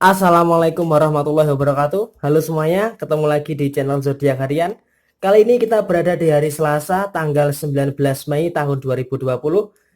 Assalamualaikum warahmatullahi wabarakatuh. Halo semuanya, ketemu lagi di channel Zodiak Harian. Kali ini kita berada di hari Selasa, tanggal 19 Mei tahun 2020.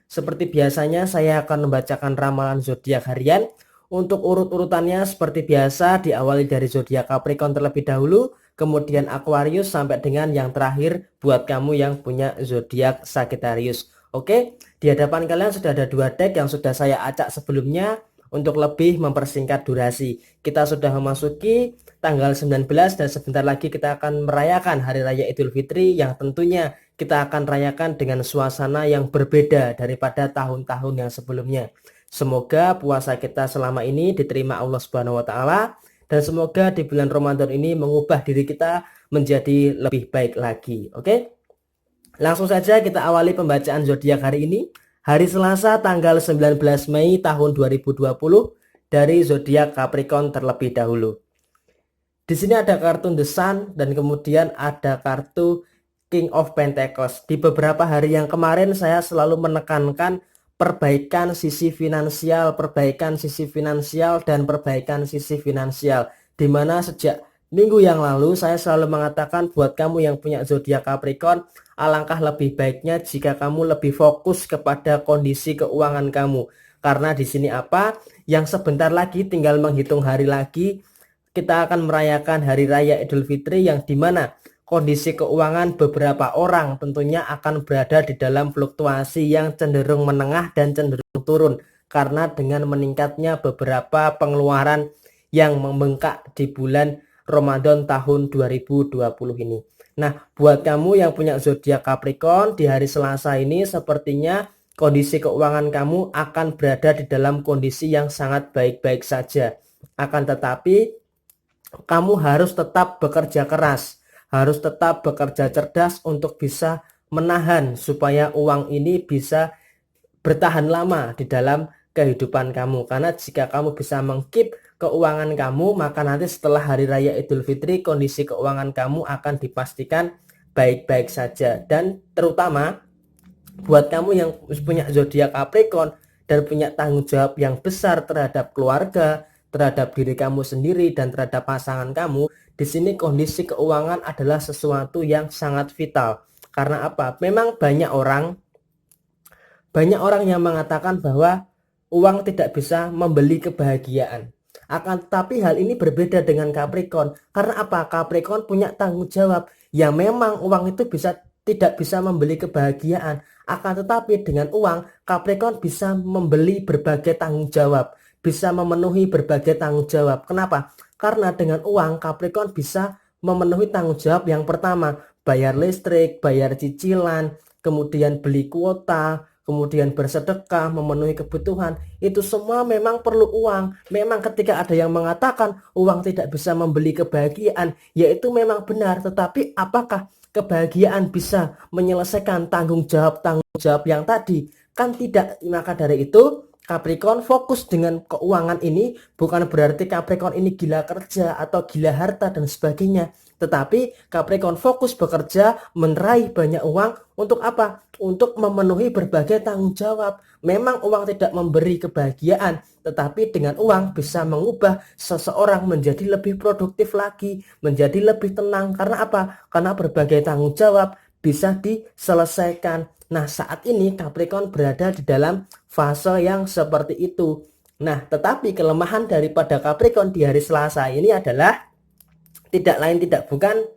Seperti biasanya, saya akan membacakan ramalan zodiak harian. Untuk urut-urutannya seperti biasa, diawali dari zodiak Capricorn terlebih dahulu, kemudian Aquarius sampai dengan yang terakhir buat kamu yang punya zodiak Sagittarius. Oke, di hadapan kalian sudah ada dua deck yang sudah saya acak sebelumnya. Untuk lebih mempersingkat durasi, kita sudah memasuki tanggal 19 dan sebentar lagi kita akan merayakan Hari Raya Idul Fitri yang tentunya kita akan rayakan dengan suasana yang berbeda daripada tahun-tahun yang sebelumnya. Semoga puasa kita selama ini diterima Allah Subhanahu wa taala dan semoga di bulan Ramadan ini mengubah diri kita menjadi lebih baik lagi. Oke? Langsung saja kita awali pembacaan zodiak hari ini. Hari Selasa tanggal 19 Mei tahun 2020 dari zodiak Capricorn terlebih dahulu. Di sini ada kartu The Sun dan kemudian ada kartu King of Pentacles. Di beberapa hari yang kemarin saya selalu menekankan perbaikan sisi finansial, dan perbaikan sisi finansial. Dimana sejak minggu yang lalu saya selalu mengatakan buat kamu yang punya zodiak Capricorn, alangkah lebih baiknya jika kamu lebih fokus kepada kondisi keuangan kamu. Karena di sini apa? Yang sebentar lagi tinggal menghitung hari lagi kita akan merayakan Hari Raya Idul Fitri yang dimana kondisi keuangan beberapa orang tentunya akan berada di dalam fluktuasi yang cenderung menengah dan cenderung turun karena dengan meningkatnya beberapa pengeluaran yang membengkak di bulan Ramadan tahun 2020 ini. Nah, buat kamu yang punya zodiak Capricorn di hari Selasa ini sepertinya kondisi keuangan kamu akan berada di dalam kondisi yang sangat baik-baik saja. Akan tetapi kamu harus tetap bekerja keras, harus tetap bekerja cerdas untuk bisa menahan supaya uang ini bisa bertahan lama di dalam kehidupan kamu. Karena jika kamu bisa mengkeep keuangan kamu, maka nanti setelah Hari Raya Idul Fitri kondisi keuangan kamu akan dipastikan baik-baik saja. Dan terutama buat kamu yang punya zodiak Capricorn dan punya tanggung jawab yang besar terhadap keluarga, terhadap diri kamu sendiri dan terhadap pasangan kamu, di sini kondisi keuangan adalah sesuatu yang sangat vital. Karena apa? Memang banyak orang yang mengatakan bahwa uang tidak bisa membeli kebahagiaan. Akan tetapi hal ini berbeda dengan Capricorn. Karena apa? Capricorn punya tanggung jawab. Ya memang uang itu tidak bisa membeli kebahagiaan. Akan tetapi dengan uang, Capricorn bisa membeli berbagai tanggung jawab. Bisa memenuhi berbagai tanggung jawab. Kenapa? Karena dengan uang, Capricorn bisa memenuhi tanggung jawab yang pertama. Bayar listrik, bayar cicilan, kemudian beli kuota, kemudian bersedekah, memenuhi kebutuhan, itu semua memang perlu uang. Memang ketika ada yang mengatakan uang tidak bisa membeli kebahagiaan, yaitu memang benar. Tetapi apakah kebahagiaan bisa menyelesaikan tanggung jawab yang tadi? Kan tidak. Maka dari itu Capricorn fokus dengan keuangan ini bukan berarti Capricorn ini gila kerja atau gila harta dan sebagainya. Tetapi Capricorn fokus bekerja, meraih banyak uang untuk apa? Untuk memenuhi berbagai tanggung jawab. Memang uang tidak memberi kebahagiaan, tetapi dengan uang bisa mengubah seseorang menjadi lebih produktif lagi, menjadi lebih tenang. Karena apa? Karena berbagai tanggung jawab bisa diselesaikan. Nah, saat ini Capricorn berada di dalam fase yang seperti itu. Nah, tetapi kelemahan daripada Capricorn di hari Selasa ini adalah tidak lain tidak bukan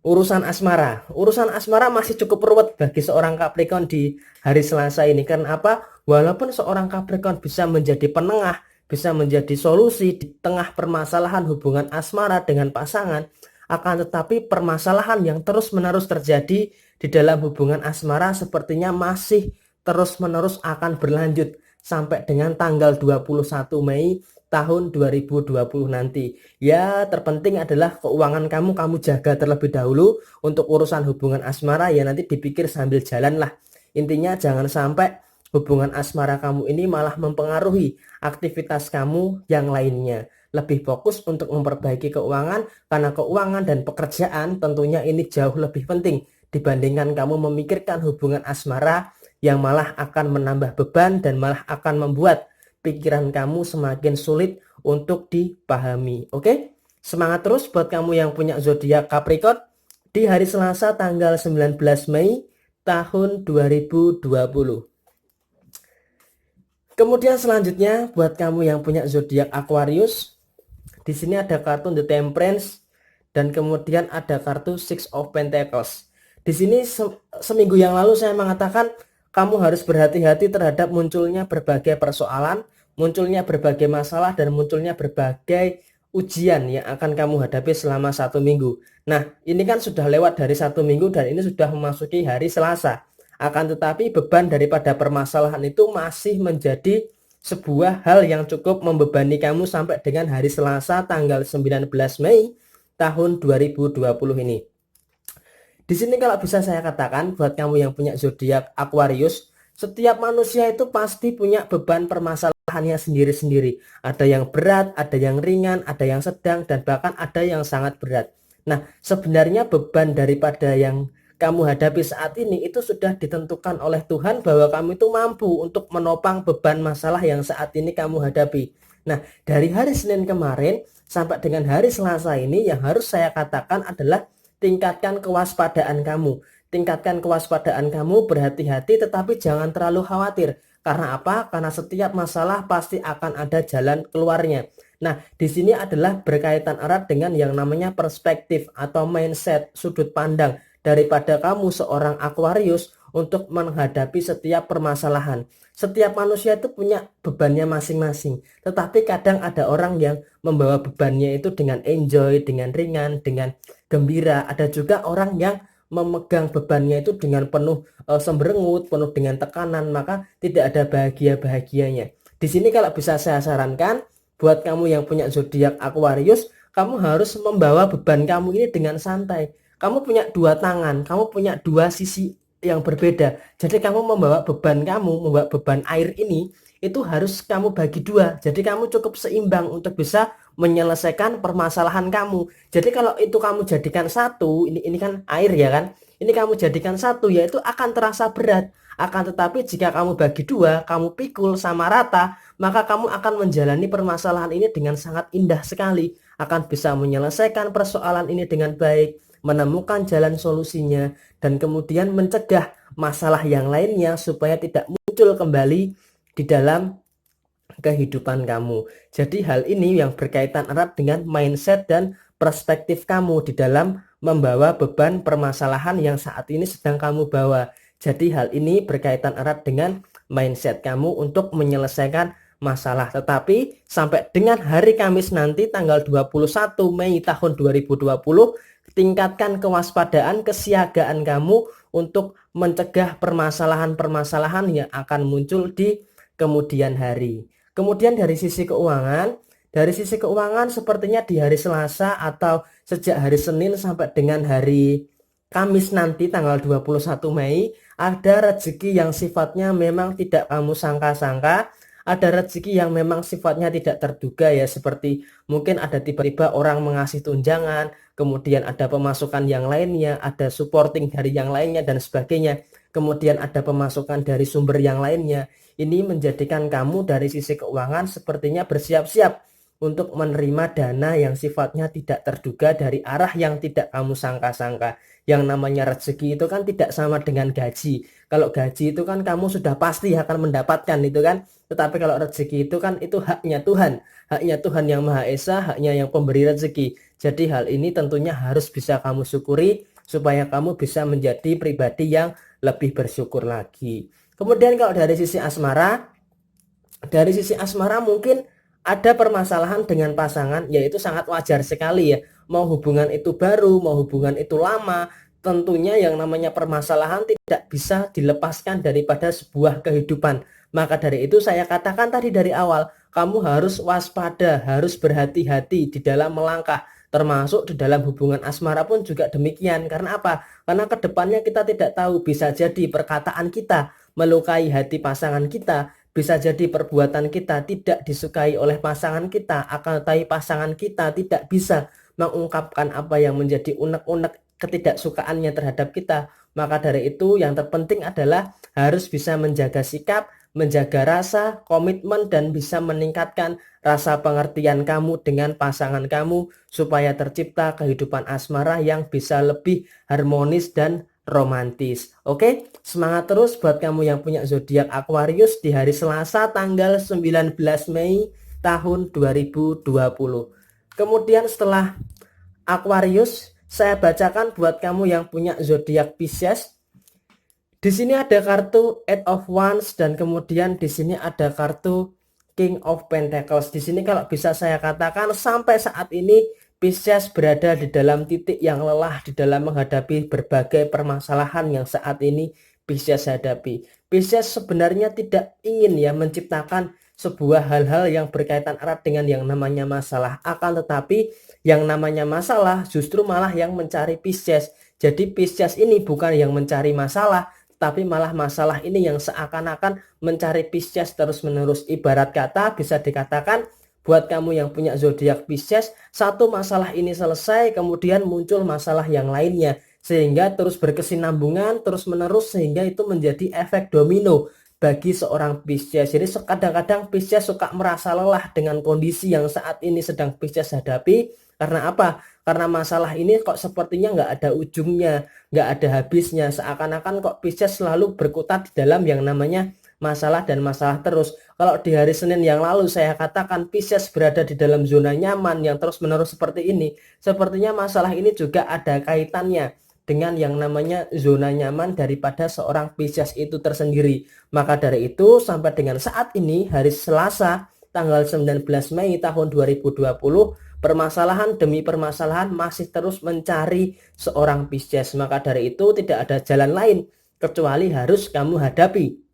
urusan asmara. Urusan asmara masih cukup ruwet bagi seorang Capricorn di hari Selasa ini. Karena apa? Walaupun seorang Capricorn bisa menjadi penengah, bisa menjadi solusi di tengah permasalahan hubungan asmara dengan pasangan, akan tetapi permasalahan yang terus-menerus terjadi di dalam hubungan asmara sepertinya masih terus-menerus akan berlanjut sampai dengan tanggal 21 Mei tahun 2020 nanti. Ya, terpenting adalah keuangan kamu jaga terlebih dahulu. Untuk urusan hubungan asmara ya nanti dipikir sambil jalan lah. Intinya jangan sampai hubungan asmara kamu ini malah mempengaruhi aktivitas kamu yang lainnya. Lebih fokus untuk memperbaiki keuangan karena keuangan dan pekerjaan tentunya ini jauh lebih penting dibandingkan kamu memikirkan hubungan asmara yang malah akan menambah beban dan malah akan membuat pikiran kamu semakin sulit untuk dipahami. Oke? Semangat terus buat kamu yang punya zodiak Capricorn di hari Selasa tanggal 19 Mei tahun 2020. Kemudian selanjutnya buat kamu yang punya zodiak Aquarius, di sini ada kartu The Temperance dan kemudian ada kartu Six of Pentacles. Di sini seminggu yang lalu saya mengatakan kamu harus berhati-hati terhadap munculnya berbagai persoalan, munculnya berbagai masalah, dan munculnya berbagai ujian yang akan kamu hadapi selama 1 minggu. Nah, ini kan sudah lewat dari 1 minggu dan ini sudah memasuki hari Selasa. Akan tetapi beban daripada permasalahan itu masih menjadi sebuah hal yang cukup membebani kamu sampai dengan hari Selasa tanggal 19 Mei tahun 2020 ini. Di sini kalau bisa saya katakan buat kamu yang punya zodiak Aquarius, setiap manusia itu pasti punya beban permasalahannya sendiri-sendiri. Ada yang berat, ada yang ringan, ada yang sedang, dan bahkan ada yang sangat berat. Nah, sebenarnya beban daripada yang kamu hadapi saat ini itu sudah ditentukan oleh Tuhan bahwa kamu itu mampu untuk menopang beban masalah yang saat ini kamu hadapi. Nah, dari hari Senin kemarin sampai dengan hari Selasa ini yang harus saya katakan adalah tingkatkan kewaspadaan kamu. Tingkatkan kewaspadaan kamu, berhati-hati tetapi jangan terlalu khawatir. Karena apa? Karena setiap masalah pasti akan ada jalan keluarnya. Nah, di sini adalah berkaitan erat dengan yang namanya perspektif atau mindset, sudut pandang daripada kamu seorang Aquarius untuk menghadapi setiap permasalahan. Setiap manusia itu punya bebannya masing-masing. Tetapi kadang ada orang yang membawa bebannya itu dengan enjoy, dengan ringan, dengan gembira. Ada juga orang yang memegang bebannya itu dengan penuh semberengut, penuh dengan tekanan, maka tidak ada bahagia-bahagianya. Di sini kalau bisa saya sarankan buat kamu yang punya zodiak Aquarius, kamu harus membawa beban kamu ini dengan santai. Kamu punya dua tangan, kamu punya dua sisi yang berbeda. Jadi kamu membawa beban air ini itu harus kamu bagi dua. Jadi kamu cukup seimbang untuk bisa menyelesaikan permasalahan kamu. Jadi kalau itu kamu jadikan satu, ini kan air ya kan. Ini kamu jadikan satu, ya itu akan terasa berat. Akan tetapi jika kamu bagi dua, kamu pikul sama rata, maka kamu akan menjalani permasalahan ini dengan sangat indah sekali. Akan bisa menyelesaikan persoalan ini dengan baik, menemukan jalan solusinya, dan kemudian mencegah masalah yang lainnya supaya tidak muncul kembali di dalam kehidupan kamu. Jadi hal ini yang berkaitan erat dengan mindset dan perspektif kamu di dalam membawa beban permasalahan yang saat ini sedang kamu bawa. Jadi hal ini berkaitan erat dengan mindset kamu untuk menyelesaikan masalah. Tetapi sampai dengan hari Kamis nanti tanggal 21 Mei tahun 2020, tingkatkan kewaspadaan, kesiagaan kamu untuk mencegah permasalahan-permasalahan yang akan muncul di kemudian hari. Kemudian dari sisi keuangan sepertinya di hari Selasa atau sejak hari Senin sampai dengan hari Kamis nanti tanggal 21 Mei ada rezeki yang sifatnya memang tidak kamu sangka-sangka. Ada rezeki yang memang sifatnya tidak terduga ya, seperti mungkin ada tiba-tiba orang mengasih tunjangan, kemudian ada pemasukan yang lainnya, ada supporting dari yang lainnya dan sebagainya. Kemudian ada pemasukan dari sumber yang lainnya. Ini menjadikan kamu dari sisi keuangan sepertinya bersiap-siap untuk menerima dana yang sifatnya tidak terduga dari arah yang tidak kamu sangka-sangka. Yang namanya rezeki itu kan tidak sama dengan gaji. Kalau gaji itu kan kamu sudah pasti akan mendapatkan itu kan. Tetapi kalau rezeki itu kan itu haknya Tuhan. Haknya Tuhan yang Maha Esa, haknya yang pemberi rezeki. Jadi hal ini tentunya harus bisa kamu syukuri supaya kamu bisa menjadi pribadi yang lebih bersyukur lagi. Kemudian kalau dari sisi asmara mungkin ada permasalahan dengan pasangan, yaitu sangat wajar sekali ya. Mau hubungan itu baru, mau hubungan itu lama, tentunya yang namanya permasalahan tidak bisa dilepaskan daripada sebuah kehidupan. Maka dari itu saya katakan tadi dari awal, kamu harus waspada, harus berhati-hati di dalam melangkah. Termasuk di dalam hubungan asmara pun juga demikian. Karena apa? Karena kedepannya kita tidak tahu, bisa jadi perkataan kita melukai hati pasangan kita, bisa jadi perbuatan kita tidak disukai oleh pasangan kita, akan tetapi pasangan kita tidak bisa mengungkapkan apa yang menjadi unek-unek ketidaksukaannya terhadap kita. Maka dari itu yang terpenting adalah harus bisa menjaga sikap, menjaga rasa, komitmen, dan bisa meningkatkan rasa pengertian kamu dengan pasangan kamu supaya tercipta kehidupan asmara yang bisa lebih harmonis dan romantis. Oke, semangat terus buat kamu yang punya zodiak Aquarius di hari Selasa tanggal 19 Mei tahun 2020. Kemudian setelah Aquarius, saya bacakan buat kamu yang punya zodiak Pisces. Di sini ada kartu Eight of Wands dan kemudian di sini ada kartu King of Pentacles. Di sini kalau bisa saya katakan sampai saat ini Pisces berada di dalam titik yang lelah di dalam menghadapi berbagai permasalahan yang saat ini Pisces hadapi. Pisces sebenarnya tidak ingin ya menciptakan sebuah hal-hal yang berkaitan erat dengan yang namanya masalah. Akan tetapi yang namanya masalah justru malah yang mencari Pisces. Jadi Pisces ini bukan yang mencari masalah, tapi malah masalah ini yang seakan-akan mencari Pisces terus-menerus. Ibarat kata bisa dikatakan buat kamu yang punya zodiak Pisces, satu masalah ini selesai kemudian muncul masalah yang lainnya, sehingga terus berkesinambungan terus-menerus sehingga itu menjadi efek domino bagi seorang Pisces. Jadi kadang-kadang Pisces suka merasa lelah dengan kondisi yang saat ini sedang Pisces hadapi. Karena apa? Karena masalah ini kok sepertinya nggak ada ujungnya, nggak ada habisnya. Seakan-akan kok Pisces selalu berkutat di dalam yang namanya masalah dan masalah terus. Kalau di hari Senin yang lalu saya katakan Pisces berada di dalam zona nyaman yang terus-menerus seperti ini, sepertinya masalah ini juga ada kaitannya dengan yang namanya zona nyaman daripada seorang Pisces itu tersendiri. Maka dari itu sampai dengan saat ini hari Selasa tanggal 19 Mei tahun 2020, permasalahan demi permasalahan masih terus mencari seorang Pisces. Maka dari itu tidak ada jalan lain kecuali harus kamu hadapi.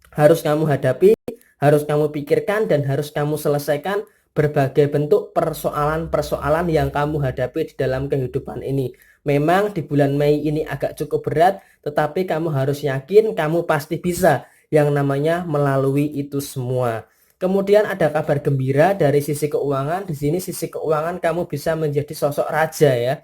Harus kamu hadapi, harus kamu pikirkan, dan harus kamu selesaikan berbagai bentuk persoalan-persoalan yang kamu hadapi di dalam kehidupan ini. Memang di bulan Mei ini agak cukup berat, tetapi kamu harus yakin kamu pasti bisa yang namanya melalui itu semua. Kemudian ada kabar gembira dari sisi keuangan. Di sini sisi keuangan kamu bisa menjadi sosok raja ya.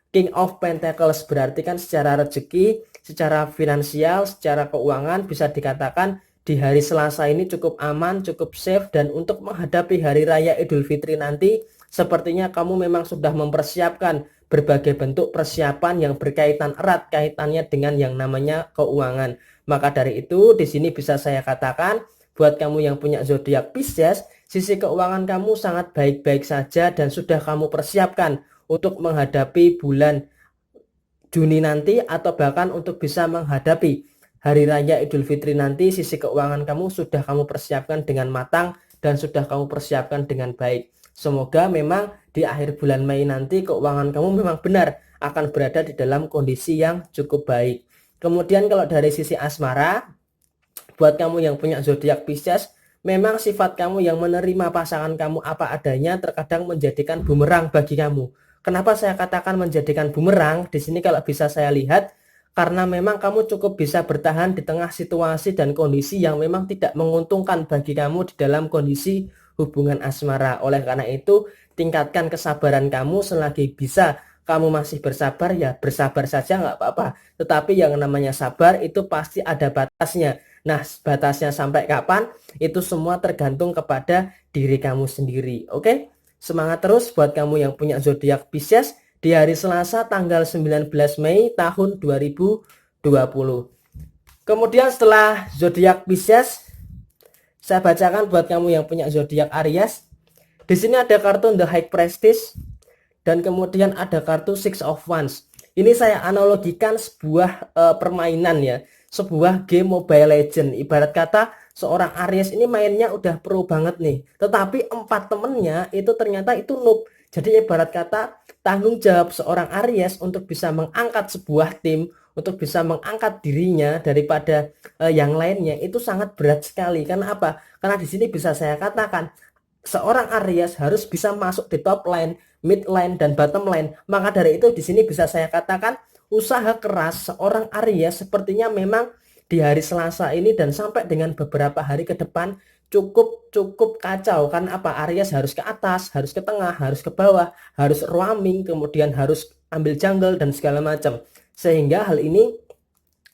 King of Pentacles berarti kan secara rezeki, secara finansial, secara keuangan bisa dikatakan di hari Selasa ini cukup aman, cukup safe, dan untuk menghadapi hari raya Idul Fitri nanti sepertinya kamu memang sudah mempersiapkan berbagai bentuk persiapan yang berkaitan erat kaitannya dengan yang namanya keuangan. Maka dari itu di sini bisa saya katakan buat kamu yang punya zodiak Pisces, sisi keuangan kamu sangat baik-baik saja dan sudah kamu persiapkan untuk menghadapi bulan Juni nanti atau bahkan untuk bisa menghadapi hari raya Idul Fitri nanti. Sisi keuangan kamu sudah kamu persiapkan dengan matang dan sudah kamu persiapkan dengan baik. Semoga memang di akhir bulan Mei nanti keuangan kamu memang benar akan berada di dalam kondisi yang cukup baik. Kemudian kalau dari sisi asmara, buat kamu yang punya zodiak Pisces, memang sifat kamu yang menerima pasangan kamu apa adanya terkadang menjadikan bumerang bagi kamu. Kenapa saya katakan menjadikan bumerang? Di sini kalau bisa saya lihat, karena memang kamu cukup bisa bertahan di tengah situasi dan kondisi yang memang tidak menguntungkan bagi kamu di dalam kondisi hubungan asmara. Oleh karena itu, tingkatkan kesabaran kamu. Selagi bisa kamu masih bersabar, ya bersabar saja nggak apa-apa. Tetapi yang namanya sabar itu pasti ada batasnya. Nah, batasnya sampai kapan? Itu semua tergantung kepada diri kamu sendiri. Oke? Semangat terus buat kamu yang punya zodiak Pisces di hari Selasa tanggal 19 Mei tahun 2020. Kemudian setelah zodiak Pisces, saya bacakan buat kamu yang punya zodiak Aries. Di sini ada kartu The High Priestess dan kemudian ada kartu Six of Wands. Ini saya analogikan sebuah permainan ya, sebuah game Mobile Legend. Ibarat kata seorang Aries ini mainnya udah pro banget nih, tetapi 4 temennya itu ternyata itu noob. Jadi ibarat kata tanggung jawab seorang Aries untuk bisa mengangkat sebuah tim, untuk bisa mengangkat dirinya daripada yang lainnya itu sangat berat sekali. Karena apa? Karena di sini bisa saya katakan seorang Aries harus bisa masuk di top line, mid line, dan bottom line. Maka dari itu di sini bisa saya katakan usaha keras seorang Aries sepertinya memang di hari Selasa ini dan sampai dengan beberapa hari ke depan cukup kacau. Karena apa? Aries harus ke atas, harus ke tengah, harus ke bawah, harus roaming, kemudian harus ambil jungle dan segala macam. Sehingga hal ini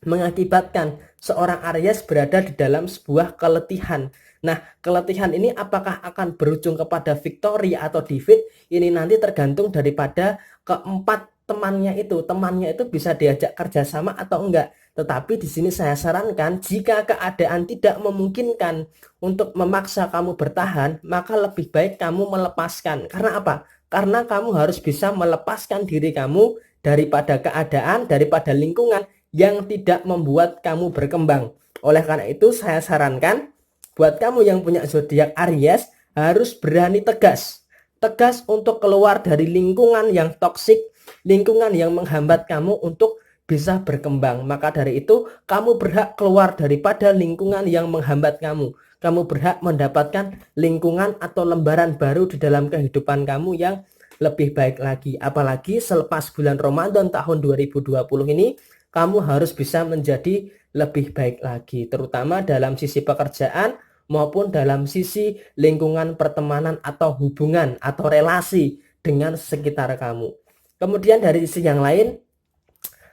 mengakibatkan seorang Aries berada di dalam sebuah keletihan. Nah, keletihan ini apakah akan berujung kepada victory atau defeat? Ini nanti tergantung daripada keempat temannya itu. Temannya itu bisa diajak kerjasama atau enggak. Tetapi di sini saya sarankan jika keadaan tidak memungkinkan untuk memaksa kamu bertahan, maka lebih baik kamu melepaskan. Karena apa? Karena kamu harus bisa melepaskan diri kamu daripada keadaan, daripada lingkungan yang tidak membuat kamu berkembang. Oleh karena itu saya sarankan buat kamu yang punya zodiak Aries harus berani tegas. Tegas untuk keluar dari lingkungan yang toksik, lingkungan yang menghambat kamu untuk bisa berkembang. Maka dari itu kamu berhak keluar daripada lingkungan yang menghambat kamu. Kamu berhak mendapatkan lingkungan atau lembaran baru di dalam kehidupan kamu yang lebih baik lagi. Apalagi selepas bulan Ramadan tahun 2020 ini, kamu harus bisa menjadi lebih baik lagi, terutama dalam sisi pekerjaan maupun dalam sisi lingkungan pertemanan atau hubungan atau relasi dengan sekitar kamu. Kemudian dari sisi yang lain,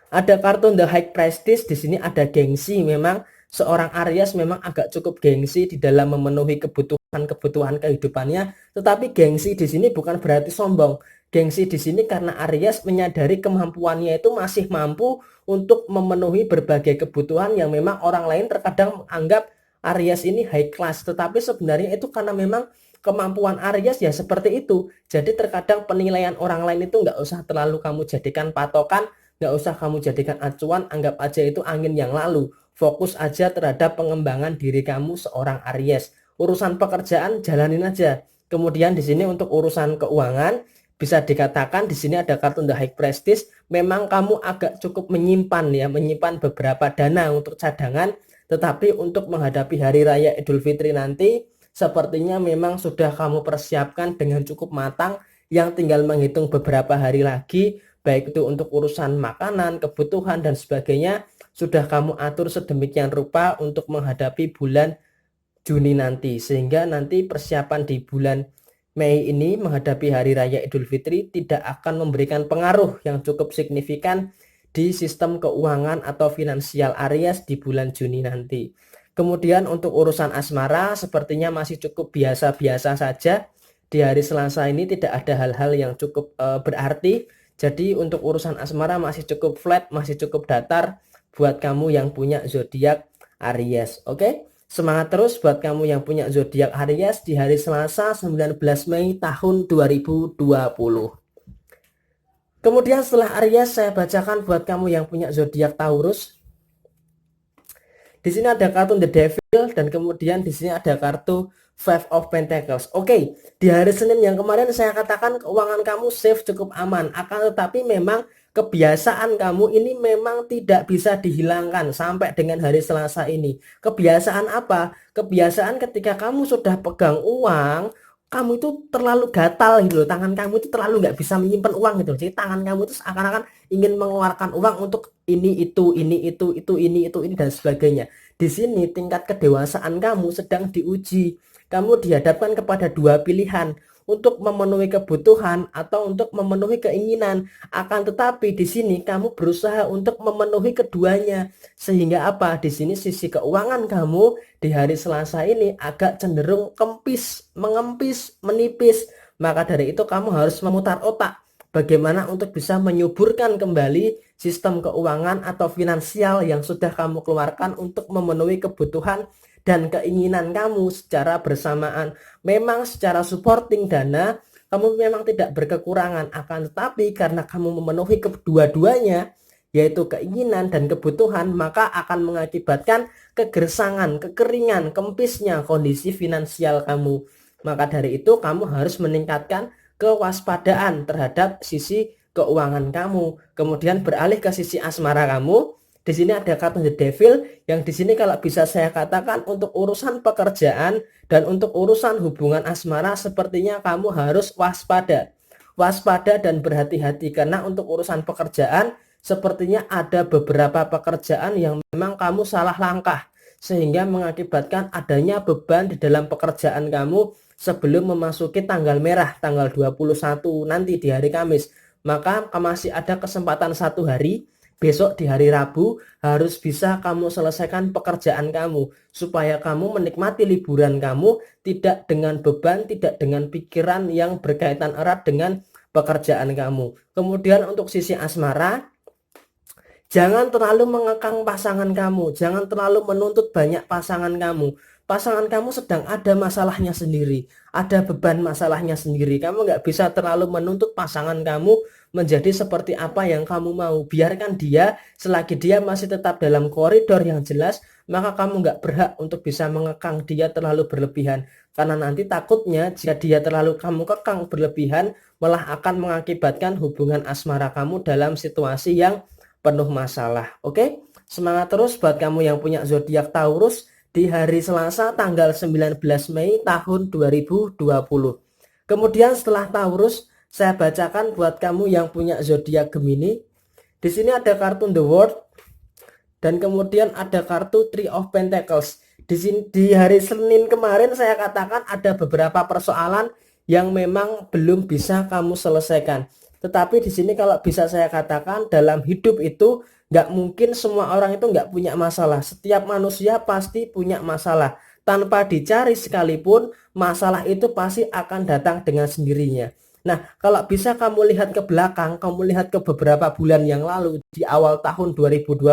ada kartu The High Priestess. Di sini ada gengsi. Memang seorang Aries memang agak cukup gengsi di dalam memenuhi kebutuhan kehidupannya. Tetapi gengsi di sini bukan berarti sombong. Gengsi di sini karena Aries menyadari kemampuannya itu masih mampu untuk memenuhi berbagai kebutuhan yang memang orang lain terkadang menganggap Aries ini high class. Tetapi sebenarnya itu karena memang kemampuan Aries ya seperti itu. Jadi terkadang penilaian orang lain itu nggak usah terlalu kamu jadikan patokan, nggak usah kamu jadikan acuan, anggap aja itu angin yang lalu. Fokus aja terhadap pengembangan diri kamu seorang Aries. Urusan pekerjaan jalanin aja. Kemudian di sini untuk urusan keuangan bisa dikatakan di sini ada kartu The High Priestess. Memang kamu agak cukup menyimpan beberapa dana untuk cadangan, tetapi untuk menghadapi hari raya Idul Fitri nanti sepertinya memang sudah kamu persiapkan dengan cukup matang, yang tinggal menghitung beberapa hari lagi, baik itu untuk urusan makanan, kebutuhan dan sebagainya sudah kamu atur sedemikian rupa untuk menghadapi bulan Juni nanti, sehingga nanti persiapan di bulan Mei ini menghadapi hari raya Idul Fitri tidak akan memberikan pengaruh yang cukup signifikan di sistem keuangan atau finansial Aries di bulan Juni nanti. Kemudian untuk urusan asmara sepertinya masih cukup biasa-biasa saja. Di hari Selasa ini tidak ada hal-hal yang cukup berarti. Jadi untuk urusan asmara masih cukup flat, masih cukup datar buat kamu yang punya zodiak Aries. Oke? Semangat terus buat kamu yang punya zodiak Aries di hari Selasa 19 Mei tahun 2020. Kemudian setelah Aries saya bacakan buat kamu yang punya zodiak Taurus. Di sini ada kartu The Devil dan kemudian di sini ada kartu Five of Pentacles. Oke, di hari Senin yang kemarin saya katakan keuangan kamu safe, cukup aman. Akan tetapi memang kebiasaan kamu ini memang tidak bisa dihilangkan sampai dengan hari Selasa ini. Kebiasaan apa? Kebiasaan ketika kamu sudah pegang uang, kamu itu terlalu gatal gitu loh. Tangan kamu itu terlalu nggak bisa menyimpan uang gitu loh. Jadi tangan kamu itu seakan-akan ingin mengeluarkan uang untuk ini ini dan sebagainya. Di sini tingkat kedewasaan kamu sedang diuji. Kamu dihadapkan kepada dua pilihan, untuk memenuhi kebutuhan atau untuk memenuhi keinginan. Akan tetapi di sini kamu berusaha untuk memenuhi keduanya. Sehingga apa? Di sini sisi keuangan kamu di hari Selasa ini agak cenderung mengempis, menipis. Maka dari itu kamu harus memutar otak bagaimana untuk bisa menyuburkan kembali sistem keuangan atau finansial yang sudah kamu keluarkan untuk memenuhi kebutuhan dan keinginan kamu secara bersamaan. Memang secara supporting dana kamu memang tidak berkekurangan, akan tetapi karena kamu memenuhi kedua-duanya, yaitu keinginan dan kebutuhan, maka akan mengakibatkan kegersangan, kekeringan, kempisnya kondisi finansial kamu. Maka dari itu kamu harus meningkatkan kewaspadaan terhadap sisi keuangan kamu. Kemudian beralih ke sisi asmara kamu. Di sini ada kartu The Devil yang di sini kalau bisa saya katakan untuk urusan pekerjaan dan untuk urusan hubungan asmara sepertinya kamu harus waspada. Waspada dan berhati-hati karena untuk urusan pekerjaan sepertinya ada beberapa pekerjaan yang memang kamu salah langkah sehingga mengakibatkan adanya beban di dalam pekerjaan kamu sebelum memasuki tanggal merah tanggal 21 nanti di hari Kamis. Maka masih ada kesempatan satu hari Besok di hari Rabu harus bisa kamu selesaikan pekerjaan kamu supaya kamu menikmati liburan kamu tidak dengan beban, tidak dengan pikiran yang berkaitan erat dengan pekerjaan kamu. Kemudian untuk sisi asmara, jangan terlalu mengekang pasangan kamu, jangan terlalu menuntut banyak pasangan kamu. Pasangan kamu sedang ada masalahnya sendiri, ada beban masalahnya sendiri. Kamu nggak bisa terlalu menuntut pasangan kamu menjadi seperti apa yang kamu mau. Biarkan dia, selagi dia masih tetap dalam koridor yang jelas, maka kamu nggak berhak untuk bisa mengekang dia terlalu berlebihan. Karena nanti takutnya jika dia terlalu kamu kekang berlebihan, malah akan mengakibatkan hubungan asmara kamu dalam situasi yang penuh masalah. Oke, semangat terus buat kamu yang punya zodiak Taurus di hari Selasa tanggal 19 Mei tahun 2020. Kemudian setelah Taurus, saya bacakan buat kamu yang punya zodiak Gemini. Di sini ada kartu The World dan kemudian ada kartu Three of Pentacles. Di hari Senin kemarin saya katakan ada beberapa persoalan yang memang belum bisa kamu selesaikan. Tetapi di sini kalau bisa saya katakan dalam hidup itu nggak mungkin semua orang itu nggak punya masalah. Setiap manusia pasti punya masalah. Tanpa dicari sekalipun masalah itu pasti akan datang dengan sendirinya. Nah, kalau bisa kamu lihat ke belakang, kamu lihat ke beberapa bulan yang lalu di awal tahun 2020,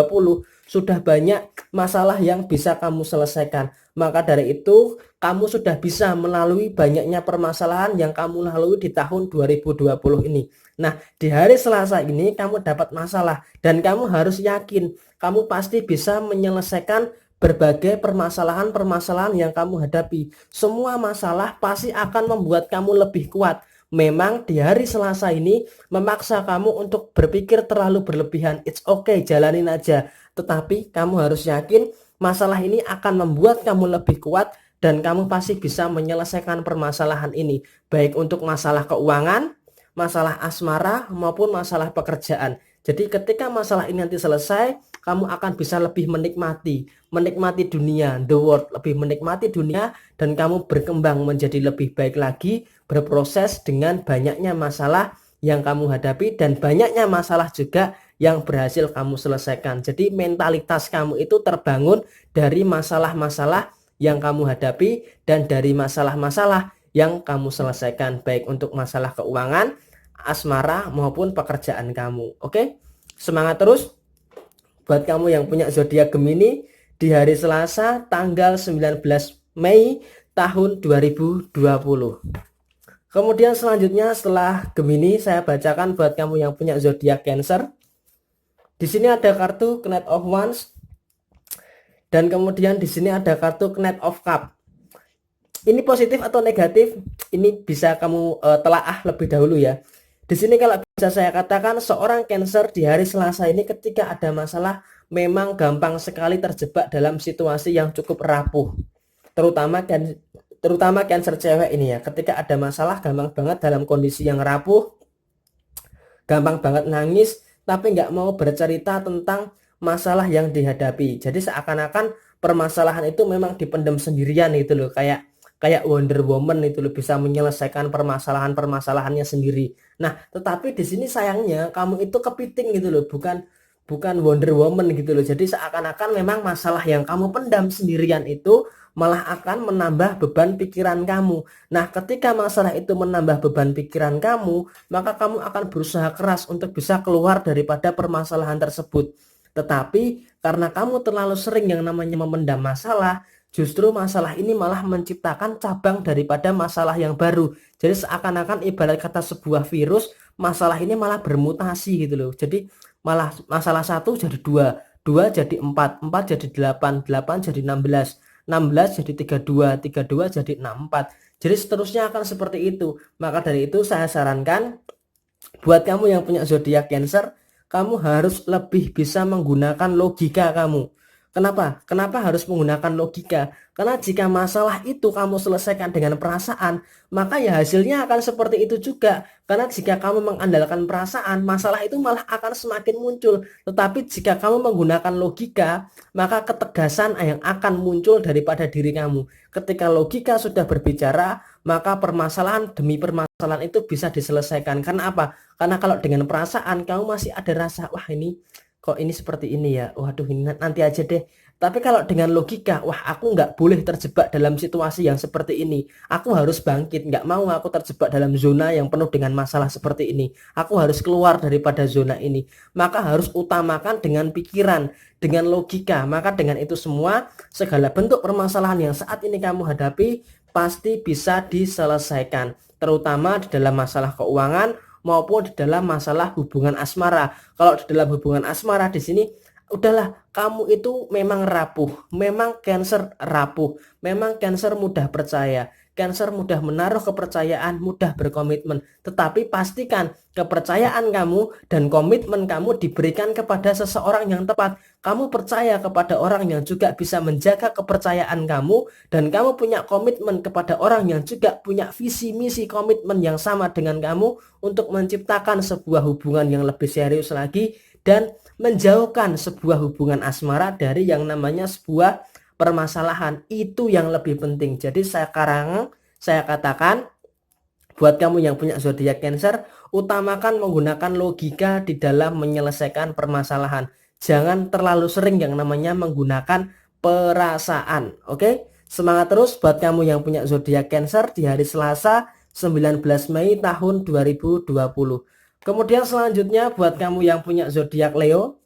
sudah banyak masalah yang bisa kamu selesaikan. Maka dari itu, kamu sudah bisa melalui banyaknya permasalahan yang kamu lalui di tahun 2020 ini. Nah, di hari Selasa ini kamu dapat masalah dan kamu harus yakin kamu pasti bisa menyelesaikan berbagai permasalahan-permasalahan yang kamu hadapi. Semua masalah pasti akan membuat kamu lebih kuat. Memang di hari Selasa ini memaksa kamu untuk berpikir terlalu berlebihan. It's okay, jalanin aja. Tetapi kamu harus yakin masalah ini akan membuat kamu lebih kuat dan kamu pasti bisa menyelesaikan permasalahan ini. Baik untuk masalah keuangan, masalah asmara maupun masalah pekerjaan. Jadi ketika masalah ini nanti selesai, kamu akan bisa lebih menikmati dunia, the world, lebih menikmati dunia dan kamu berkembang menjadi lebih baik lagi, berproses dengan banyaknya masalah yang kamu hadapi dan banyaknya masalah juga yang berhasil kamu selesaikan. Jadi mentalitas kamu itu terbangun dari masalah-masalah yang kamu hadapi dan dari masalah-masalah yang kamu selesaikan, baik untuk masalah keuangan, asmara maupun pekerjaan kamu. Oke, semangat terus buat kamu yang punya zodiak Gemini di hari Selasa tanggal 19 Mei tahun 2020. Kemudian selanjutnya setelah Gemini saya bacakan buat kamu yang punya zodiak Cancer. Di sini ada kartu Knight of Wands dan kemudian di sini ada kartu Knight of Cup. Ini positif atau negatif? Ini bisa kamu telaah lebih dahulu ya. Di sini kalau bisa saya katakan seorang Cancer di hari Selasa ini ketika ada masalah memang gampang sekali terjebak dalam situasi yang cukup rapuh. Terutama Cancer cewek ini ya. Ketika ada masalah gampang banget dalam kondisi yang rapuh, gampang banget nangis, tapi nggak mau bercerita tentang masalah yang dihadapi. Jadi seakan-akan permasalahan itu memang dipendam sendirian itu loh, kayak Wonder Woman itu loh, bisa menyelesaikan permasalahannya sendiri. Nah, tetapi di sini sayangnya kamu itu kepiting gitu loh, bukan Wonder Woman gitu loh. Jadi seakan-akan memang masalah yang kamu pendam sendirian itu malah akan menambah beban pikiran kamu. Nah, ketika masalah itu menambah beban pikiran kamu, maka kamu akan berusaha keras untuk bisa keluar daripada permasalahan tersebut. Tetapi karena kamu terlalu sering yang namanya memendam masalah, justru masalah ini malah menciptakan cabang daripada masalah yang baru. Jadi seakan-akan ibarat kata sebuah virus, masalah ini malah bermutasi gitu loh. Jadi malah masalah 1 jadi 2, 2 jadi 4, 4 jadi 8, 8 jadi 16, 16 jadi 32, 32 jadi 64. Jadi seterusnya akan seperti itu. Maka dari itu saya sarankan buat kamu yang punya zodiak Cancer, kamu harus lebih bisa menggunakan logika kamu. Kenapa harus menggunakan logika? Karena jika masalah itu kamu selesaikan dengan perasaan, maka ya hasilnya akan seperti itu juga. Karena jika kamu mengandalkan perasaan, masalah itu malah akan semakin muncul. Tetapi jika kamu menggunakan logika, maka ketegasan yang akan muncul daripada diri kamu. Ketika logika sudah berbicara, maka permasalahan demi permasalahan itu bisa diselesaikan. Karena apa? Karena kalau dengan perasaan kamu masih ada rasa, wah ini kok ini seperti ini ya, waduh ini nanti aja deh. Tapi kalau dengan logika, wah aku nggak boleh terjebak dalam situasi yang seperti ini. Aku harus bangkit, nggak mau aku terjebak dalam zona yang penuh dengan masalah seperti ini. Aku harus keluar daripada zona ini. Maka harus utamakan dengan pikiran, dengan logika. Maka dengan itu semua, segala bentuk permasalahan yang saat ini kamu hadapi pasti bisa diselesaikan. Terutama di dalam masalah keuangan maupun di dalam masalah hubungan asmara. Kalau di dalam hubungan asmara di sini udahlah, kamu itu memang rapuh, memang Cancer rapuh, memang Cancer mudah percaya, Cancer mudah menaruh kepercayaan, mudah berkomitmen. Tetapi pastikan kepercayaan kamu dan komitmen kamu diberikan kepada seseorang yang tepat. Kamu percaya kepada orang yang juga bisa menjaga kepercayaan kamu, dan kamu punya komitmen kepada orang yang juga punya visi misi komitmen yang sama dengan kamu untuk menciptakan sebuah hubungan yang lebih serius lagi dan menjauhkan sebuah hubungan asmara dari yang namanya sebuah permasalahan. Itu yang lebih penting. Jadi sekarang saya katakan buat kamu yang punya zodiak Cancer, utamakan menggunakan logika di dalam menyelesaikan permasalahan. Jangan terlalu sering yang namanya menggunakan perasaan. Oke? Semangat terus buat kamu yang punya zodiak Cancer di hari Selasa 19 Mei tahun 2020. Kemudian selanjutnya buat kamu yang punya zodiak Leo,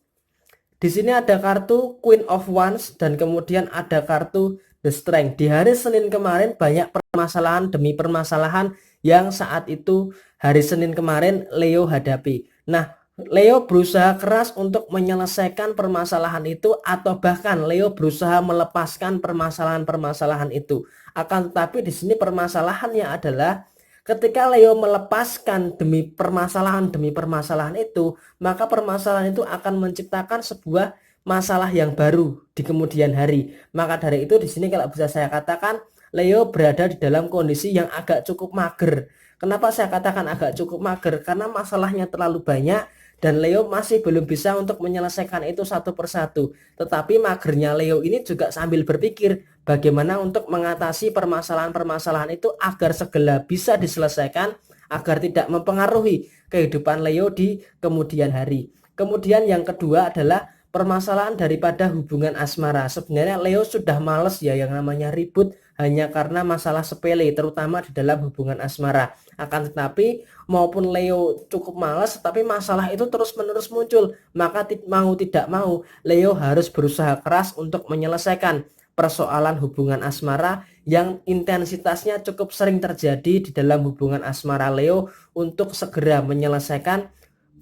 di sini ada kartu Queen of Wands dan kemudian ada kartu The Strength. Di hari Senin kemarin banyak permasalahan demi permasalahan yang saat itu hari Senin kemarin Leo hadapi. Nah, Leo berusaha keras untuk menyelesaikan permasalahan itu, atau bahkan Leo berusaha melepaskan permasalahan-permasalahan itu. Akan tetapi di sini permasalahannya adalah ketika Leo melepaskan demi permasalahan itu, maka permasalahan itu akan menciptakan sebuah masalah yang baru di kemudian hari. Maka dari itu di sini kalau bisa saya katakan Leo berada di dalam kondisi yang agak cukup mager. Kenapa saya katakan agak cukup mager? Karena masalahnya terlalu banyak dan Leo masih belum bisa untuk menyelesaikan itu satu persatu. Tetapi magernya Leo ini juga sambil berpikir bagaimana untuk mengatasi permasalahan-permasalahan itu agar segera bisa diselesaikan, agar tidak mempengaruhi kehidupan Leo di kemudian hari. Kemudian yang kedua adalah permasalahan daripada hubungan asmara. Sebenarnya Leo sudah males ya yang namanya ribut hanya karena masalah sepele, terutama di dalam hubungan asmara. Akan tetapi maupun Leo cukup malas, tapi masalah itu terus-menerus muncul. Maka mau tidak mau Leo harus berusaha keras untuk menyelesaikan persoalan hubungan asmara yang intensitasnya cukup sering terjadi di dalam hubungan asmara Leo, untuk segera menyelesaikan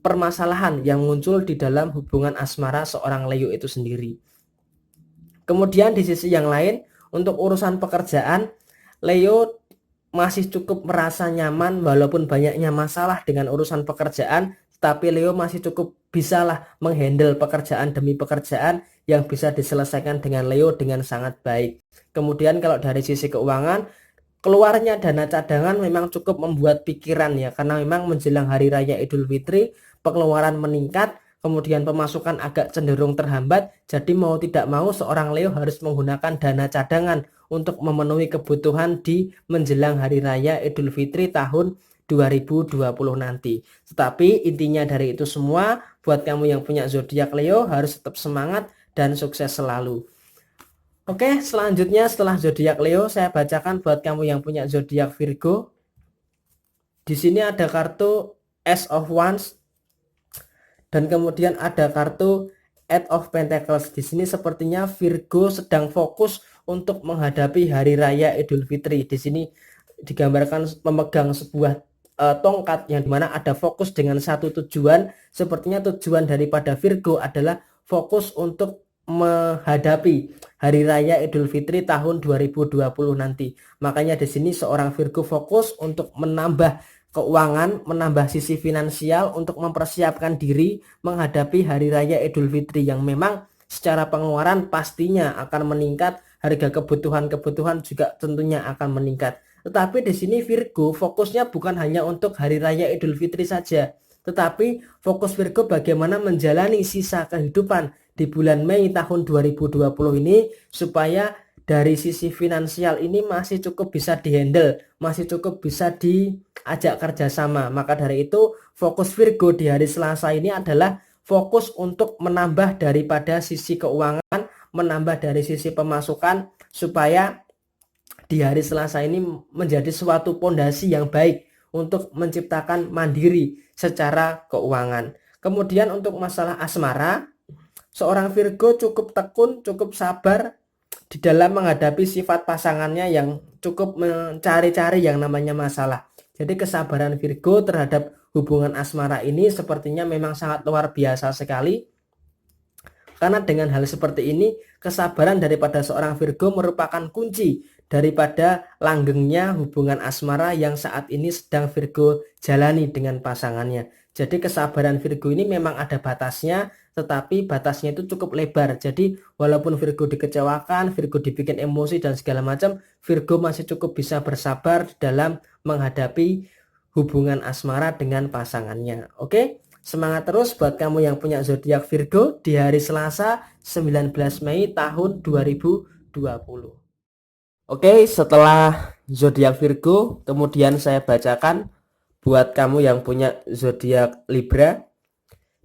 permasalahan yang muncul di dalam hubungan asmara seorang Leo itu sendiri. Kemudian di sisi yang lain, untuk urusan pekerjaan, Leo masih cukup merasa nyaman walaupun banyaknya masalah dengan urusan pekerjaan, tapi Leo masih cukup bisalah menghandle pekerjaan demi pekerjaan yang bisa diselesaikan dengan Leo dengan sangat baik. Kemudian kalau dari sisi keuangan, keluarnya dana cadangan memang cukup membuat pikiran ya, karena memang menjelang hari raya Idul Fitri pengeluaran meningkat, kemudian pemasukan agak cenderung terhambat. Jadi mau tidak mau seorang Leo harus menggunakan dana cadangan untuk memenuhi kebutuhan di menjelang hari raya Idul Fitri tahun 2020 nanti. Tetapi intinya dari itu semua, buat kamu yang punya zodiak Leo harus tetap semangat dan sukses selalu. Oke, selanjutnya setelah zodiak Leo, saya bacakan buat kamu yang punya zodiak Virgo. Di sini ada kartu Ace of Wands dan kemudian ada kartu Eight of Pentacles. Di sini sepertinya Virgo sedang fokus untuk menghadapi hari raya Idul Fitri. Di sini digambarkan memegang sebuah tongkat yang dimana ada fokus dengan satu tujuan. Sepertinya tujuan daripada Virgo adalah fokus untuk menghadapi hari raya Idul Fitri tahun 2020 nanti. Makanya di sini seorang Virgo fokus untuk menambah keuangan, menambah sisi finansial untuk mempersiapkan diri menghadapi hari raya Idul Fitri yang memang secara pengeluaran pastinya akan meningkat, harga kebutuhan-kebutuhan juga tentunya akan meningkat. Tetapi di sini Virgo fokusnya bukan hanya untuk hari raya Idul Fitri saja, tetapi fokus Virgo bagaimana menjalani sisa kehidupan di bulan Mei tahun 2020 ini supaya dari sisi finansial ini masih cukup bisa dihandle, masih cukup bisa diajak kerjasama. Maka dari itu fokus Virgo di hari Selasa ini adalah fokus untuk menambah daripada sisi keuangan, menambah dari sisi pemasukan, supaya di hari Selasa ini menjadi suatu pondasi yang baik untuk menciptakan mandiri secara keuangan. Kemudian untuk masalah asmara, seorang Virgo cukup tekun, cukup sabar di dalam menghadapi sifat pasangannya yang cukup mencari-cari yang namanya masalah. Jadi kesabaran Virgo terhadap hubungan asmara ini sepertinya memang sangat luar biasa sekali. Karena dengan hal seperti ini, kesabaran daripada seorang Virgo merupakan kunci daripada langgengnya hubungan asmara yang saat ini sedang Virgo jalani dengan pasangannya. Jadi kesabaran Virgo ini memang ada batasnya, tetapi batasnya itu cukup lebar. Jadi walaupun Virgo dikecewakan, Virgo dibikin emosi dan segala macam, Virgo masih cukup bisa bersabar dalam menghadapi hubungan asmara dengan pasangannya. Oke? Semangat terus buat kamu yang punya zodiak Virgo di hari Selasa 19 Mei tahun 2020. Oke, setelah zodiak Virgo, kemudian saya bacakan buat kamu yang punya zodiak Libra.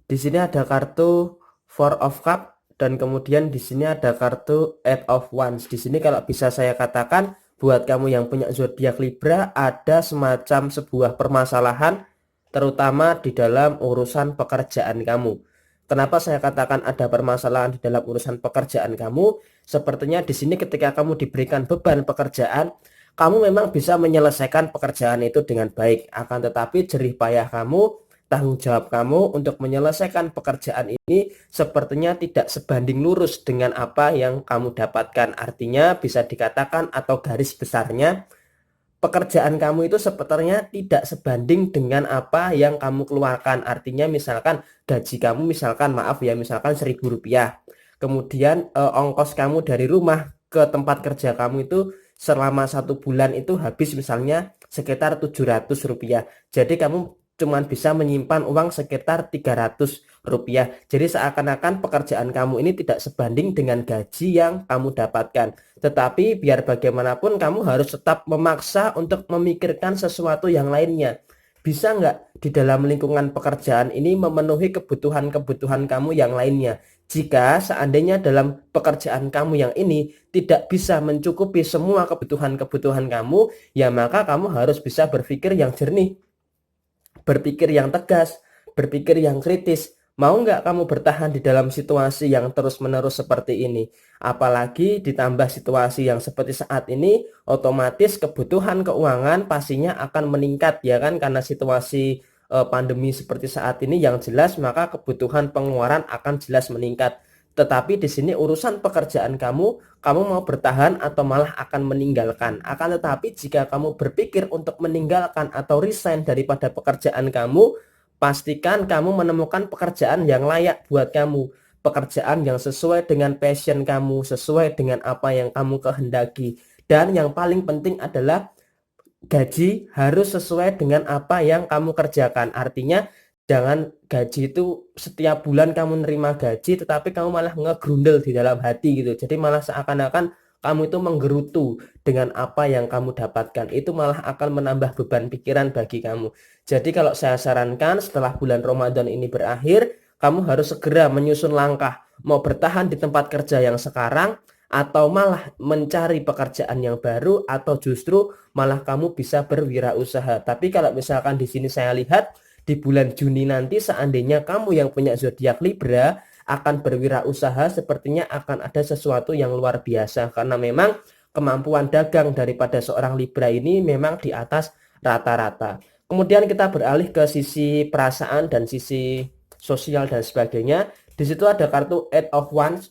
Di sini ada kartu Four of Cup dan kemudian di sini ada kartu Eight of Wands. Di sini kalau bisa saya katakan buat kamu yang punya zodiak Libra ada semacam sebuah permasalahan terutama di dalam urusan pekerjaan kamu. Kenapa saya katakan ada permasalahan di dalam urusan pekerjaan kamu? Sepertinya di sini ketika kamu diberikan beban pekerjaan, kamu memang bisa menyelesaikan pekerjaan itu dengan baik. Akan tetapi jerih payah kamu, tanggung jawab kamu untuk menyelesaikan pekerjaan ini sepertinya tidak sebanding lurus dengan apa yang kamu dapatkan. Artinya bisa dikatakan atau garis besarnya, pekerjaan kamu itu sepertinya tidak sebanding dengan apa yang kamu keluarkan. Artinya misalkan gaji kamu misalkan misalkan Rp1.000. Kemudian ongkos kamu dari rumah ke tempat kerja kamu itu selama 1 bulan itu habis misalnya sekitar Rp700. Jadi kamu cuma bisa menyimpan uang sekitar Rp300. Jadi seakan-akan pekerjaan kamu ini tidak sebanding dengan gaji yang kamu dapatkan. Tetapi biar bagaimanapun kamu harus tetap memaksa untuk memikirkan sesuatu yang lainnya. Bisa nggak di dalam lingkungan pekerjaan ini memenuhi kebutuhan-kebutuhan kamu yang lainnya? Jika seandainya dalam pekerjaan kamu yang ini tidak bisa mencukupi semua kebutuhan-kebutuhan kamu, ya maka kamu harus bisa berpikir yang jernih, berpikir yang tegas, berpikir yang kritis. Mau nggak kamu bertahan di dalam situasi yang terus-menerus seperti ini? Apalagi ditambah situasi yang seperti saat ini, otomatis kebutuhan keuangan pastinya akan meningkat, ya kan? Karena situasi pandemi seperti saat ini yang jelas, maka kebutuhan pengeluaran akan jelas meningkat. Tetapi di sini urusan pekerjaan kamu mau bertahan atau malah akan meninggalkan. Akan tetapi jika kamu berpikir untuk meninggalkan atau resign daripada pekerjaan kamu, pastikan kamu menemukan pekerjaan yang layak buat kamu. Pekerjaan yang sesuai dengan passion kamu, sesuai dengan apa yang kamu kehendaki. Dan yang paling penting adalah gaji harus sesuai dengan apa yang kamu kerjakan. Artinya jangan gaji itu setiap bulan kamu nerima gaji tetapi kamu malah ngegrundel di dalam hati gitu. Jadi malah seakan-akan kamu itu menggerutu dengan apa yang kamu dapatkan. Itu malah akan menambah beban pikiran bagi kamu. Jadi kalau saya sarankan setelah bulan Ramadan ini berakhir, kamu harus segera menyusun langkah. Mau bertahan di tempat kerja yang sekarang, atau malah mencari pekerjaan yang baru, atau justru malah kamu bisa berwirausaha. Tapi kalau misalkan di sini saya lihat, di bulan Juni nanti seandainya kamu yang punya zodiak Libra akan berwirausaha, sepertinya akan ada sesuatu yang luar biasa. Karena memang kemampuan dagang daripada seorang Libra ini memang di atas rata-rata. Kemudian kita beralih ke sisi perasaan dan sisi sosial dan sebagainya. Di situ ada kartu Eight of Wands.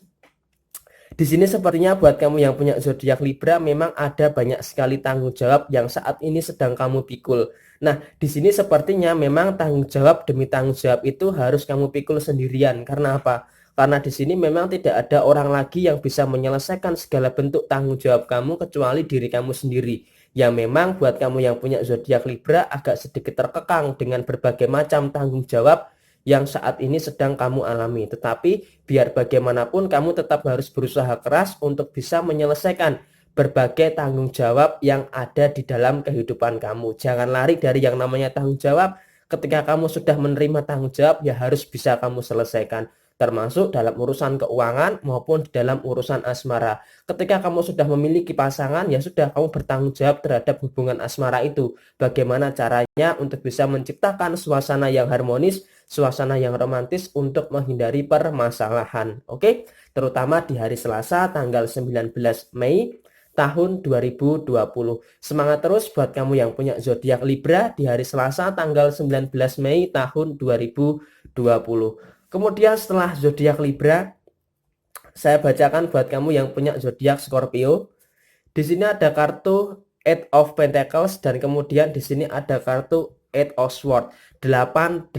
Di sini sepertinya buat kamu yang punya zodiak Libra memang ada banyak sekali tanggung jawab yang saat ini sedang kamu pikul. Nah, di sini sepertinya memang tanggung jawab demi tanggung jawab itu harus kamu pikul sendirian. Karena apa? Karena di sini memang tidak ada orang lagi yang bisa menyelesaikan segala bentuk tanggung jawab kamu kecuali diri kamu sendiri. Yang memang buat kamu yang punya zodiak Libra agak sedikit terkekang dengan berbagai macam tanggung jawab yang saat ini sedang kamu alami. Tetapi biar bagaimanapun kamu tetap harus berusaha keras untuk bisa menyelesaikan berbagai tanggung jawab yang ada di dalam kehidupan kamu. Jangan lari dari yang namanya tanggung jawab, Ketika kamu sudah menerima tanggung jawab, ya harus bisa kamu selesaikan, termasuk dalam urusan keuangan maupun dalam urusan asmara. Ketika kamu sudah memiliki pasangan, ya sudah kamu bertanggung jawab terhadap hubungan asmara itu. Bagaimana caranya untuk bisa menciptakan suasana yang harmonis, suasana yang romantis untuk menghindari permasalahan. Oke, terutama di hari Selasa tanggal 19 Mei tahun 2020. Semangat terus buat kamu yang punya zodiak Libra di hari Selasa tanggal 19 Mei tahun 2020. Kemudian setelah zodiak Libra, saya bacakan buat kamu yang punya zodiak Scorpio. Di sini ada kartu Eight of Pentacles dan kemudian di sini ada kartu Eight of Swords, 88.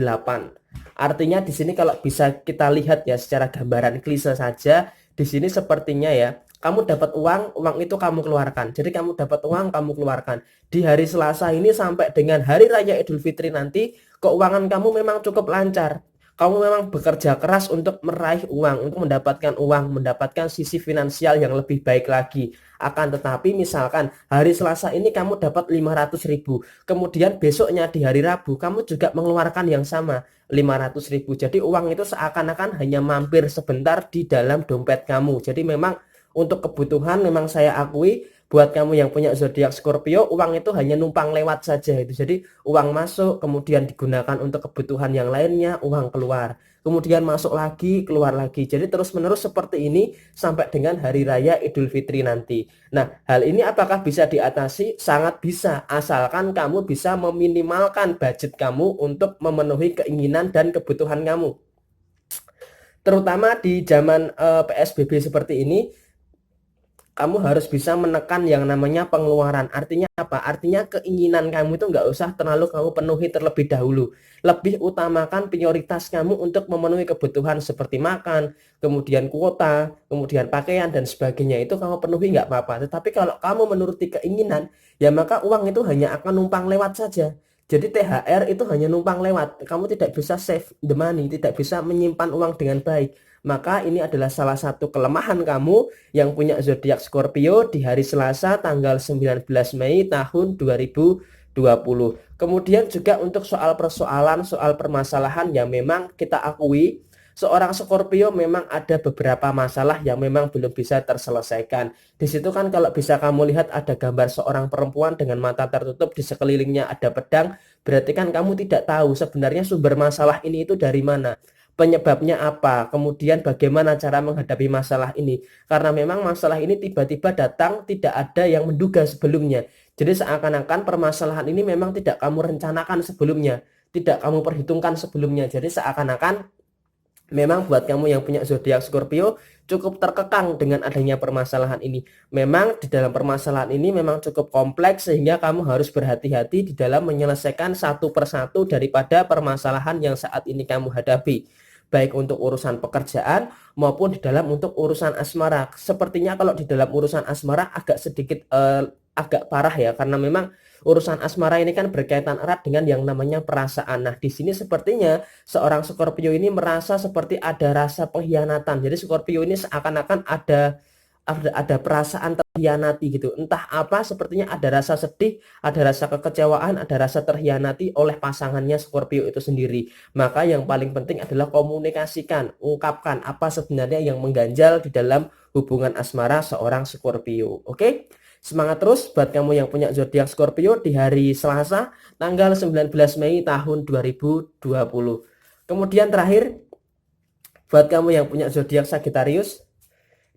Artinya di sini kalau bisa kita lihat ya secara gambaran klise saja, di sini sepertinya ya, kamu dapat uang, uang itu kamu keluarkan. Jadi kamu dapat uang, kamu keluarkan. Di hari Selasa ini sampai dengan hari raya Idul Fitri nanti, keuangan kamu memang cukup lancar. Kamu memang bekerja keras untuk meraih uang, untuk mendapatkan uang, mendapatkan sisi finansial yang lebih baik lagi. Akan tetapi misalkan hari Selasa ini kamu dapat 500.000, kemudian besoknya di hari Rabu kamu juga mengeluarkan yang sama, 500.000. Jadi uang itu seakan-akan hanya mampir sebentar di dalam dompet kamu. Jadi memang untuk kebutuhan memang saya akui buat kamu yang punya zodiak Scorpio, uang itu hanya numpang lewat saja itu. Jadi uang masuk kemudian digunakan untuk kebutuhan yang lainnya, uang keluar. Kemudian masuk lagi, keluar lagi. Jadi terus-menerus seperti ini sampai dengan hari raya Idul Fitri nanti. Nah, hal ini apakah bisa diatasi? Sangat bisa, asalkan kamu bisa meminimalkan budget kamu untuk memenuhi keinginan dan kebutuhan kamu. Terutama di zaman PSBB seperti ini, kamu harus bisa menekan yang namanya pengeluaran. Artinya apa? Artinya keinginan kamu itu nggak usah terlalu kamu penuhi terlebih dahulu. Lebih utamakan prioritas kamu untuk memenuhi kebutuhan seperti makan, kemudian kuota, kemudian pakaian dan sebagainya itu kamu penuhi nggak apa-apa. Tetapi kalau kamu menuruti keinginan, ya maka uang itu hanya akan numpang lewat saja. Jadi THR itu hanya numpang lewat. Kamu tidak bisa save the money, tidak bisa menyimpan uang dengan baik. Maka ini adalah salah satu kelemahan kamu yang punya zodiak Scorpio di hari Selasa tanggal 19 Mei tahun 2020. Kemudian juga untuk soal persoalan, soal permasalahan yang memang kita akui seorang Scorpio memang ada beberapa masalah yang memang belum bisa terselesaikan. Di situ kan kalau bisa kamu lihat ada gambar seorang perempuan dengan mata tertutup, di sekelilingnya ada pedang, berarti kan kamu tidak tahu sebenarnya sumber masalah ini itu dari mana. Penyebabnya apa, kemudian bagaimana cara menghadapi masalah ini, karena memang masalah ini tiba-tiba datang, tidak ada yang menduga sebelumnya. Jadi seakan-akan permasalahan ini memang tidak kamu rencanakan sebelumnya, tidak kamu perhitungkan sebelumnya. Jadi seakan-akan memang buat kamu yang punya zodiak Scorpio cukup terkekang dengan adanya permasalahan ini. Memang di dalam permasalahan ini memang cukup kompleks sehingga kamu harus berhati-hati di dalam menyelesaikan satu persatu daripada permasalahan yang saat ini kamu hadapi, baik untuk urusan pekerjaan maupun di dalam untuk urusan asmara. Sepertinya kalau di dalam urusan asmara agak sedikit agak parah ya, karena memang urusan asmara ini kan berkaitan erat dengan yang namanya perasaan. Nah, di sini sepertinya seorang Scorpio ini merasa seperti ada rasa pengkhianatan. Jadi Scorpio ini seakan-akan ada perasaan terhianati gitu. Entah apa, sepertinya ada rasa sedih, ada rasa kekecewaan, ada rasa terhianati oleh pasangannya Scorpio itu sendiri. Maka yang paling penting adalah komunikasikan, ungkapkan apa sebenarnya yang mengganjal di dalam hubungan asmara seorang Scorpio. Oke? Semangat terus buat kamu yang punya zodiak Scorpio di hari Selasa tanggal 19 Mei tahun 2020. Kemudian terakhir buat kamu yang punya zodiak Sagittarius,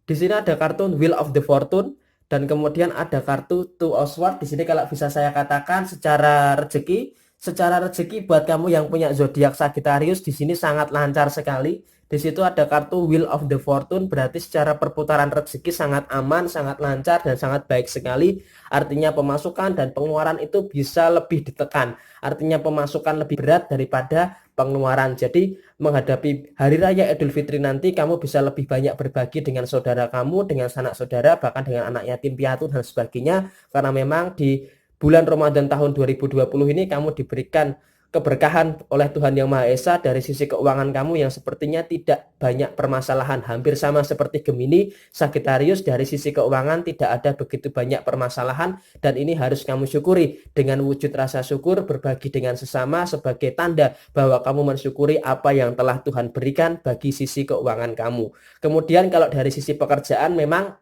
di sini ada kartu Wheel of the Fortune dan kemudian ada kartu Two of Swords. Di sini kalau bisa saya katakan secara rezeki buat kamu yang punya zodiak Sagittarius di sini sangat lancar sekali. Di situ ada kartu Wheel of the Fortune, berarti secara perputaran rezeki sangat aman, sangat lancar dan sangat baik sekali. Artinya pemasukan dan pengeluaran itu bisa lebih ditekan. Artinya pemasukan lebih berat daripada pengeluaran. Jadi menghadapi hari raya Idul Fitri nanti kamu bisa lebih banyak berbagi dengan saudara kamu, dengan sanak saudara, bahkan dengan anak yatim piatu dan sebagainya. Karena memang di bulan Ramadan tahun 2020 ini kamu diberikan keberkahan oleh Tuhan Yang Maha Esa dari sisi keuangan kamu yang sepertinya tidak banyak permasalahan. Hampir sama seperti Gemini, Sagittarius, dari sisi keuangan tidak ada begitu banyak permasalahan, dan ini harus kamu syukuri dengan wujud rasa syukur, berbagi dengan sesama sebagai tanda bahwa kamu mensyukuri apa yang telah Tuhan berikan bagi sisi keuangan kamu. Kemudian kalau dari sisi pekerjaan, memang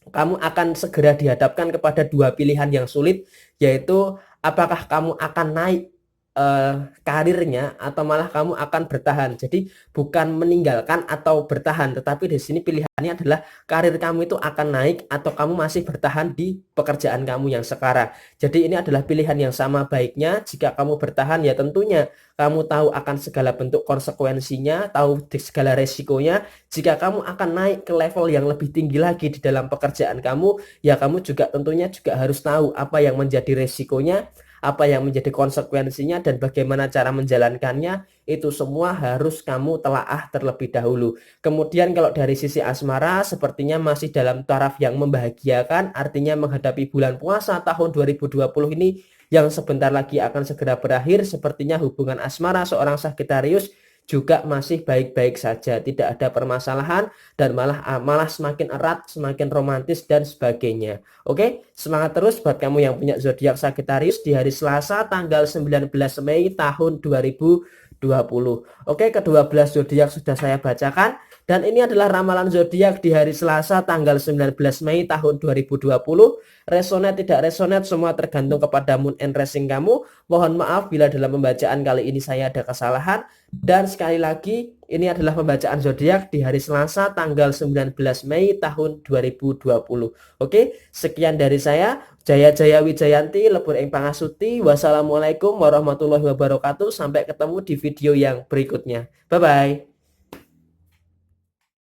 kamu akan segera dihadapkan kepada dua pilihan yang sulit, yaitu apakah kamu akan naik karirnya atau malah kamu akan bertahan. Jadi bukan meninggalkan atau bertahan, tetapi di sini pilihannya adalah karir kamu itu akan naik atau kamu masih bertahan di pekerjaan kamu yang sekarang. Jadi ini adalah pilihan yang sama baiknya. Jika kamu bertahan, ya tentunya kamu tahu akan segala bentuk konsekuensinya, tahu segala resikonya. Jika kamu akan naik ke level yang lebih tinggi lagi di dalam pekerjaan kamu, ya kamu juga tentunya juga harus tahu apa yang menjadi resikonya, apa yang menjadi konsekuensinya, dan bagaimana cara menjalankannya. Itu semua harus kamu telaah terlebih dahulu. Kemudian kalau dari sisi asmara, sepertinya masih dalam taraf yang membahagiakan, artinya menghadapi bulan puasa tahun 2020 ini yang sebentar lagi akan segera berakhir. Sepertinya hubungan asmara seorang Sagittarius juga masih baik-baik saja, tidak ada permasalahan, dan malah semakin erat, semakin romantis dan sebagainya. Oke, semangat terus buat kamu yang punya zodiak Sagittarius di hari Selasa tanggal 19 Mei tahun 2020. Oke, kedua belas zodiak sudah saya bacakan, dan ini adalah ramalan zodiak di hari Selasa tanggal 19 Mei tahun 2020. Resonate tidak resonate semua tergantung kepada moon and rising kamu. Mohon maaf bila dalam pembacaan kali ini saya ada kesalahan. Dan sekali lagi, ini adalah pembacaan zodiak di hari Selasa tanggal 19 Mei tahun 2020. Oke, sekian dari saya. Jaya Jaya Wijayanti, Lebur ing Pangasuti. Wassalamualaikum warahmatullahi wabarakatuh. Sampai ketemu di video yang berikutnya. Bye bye.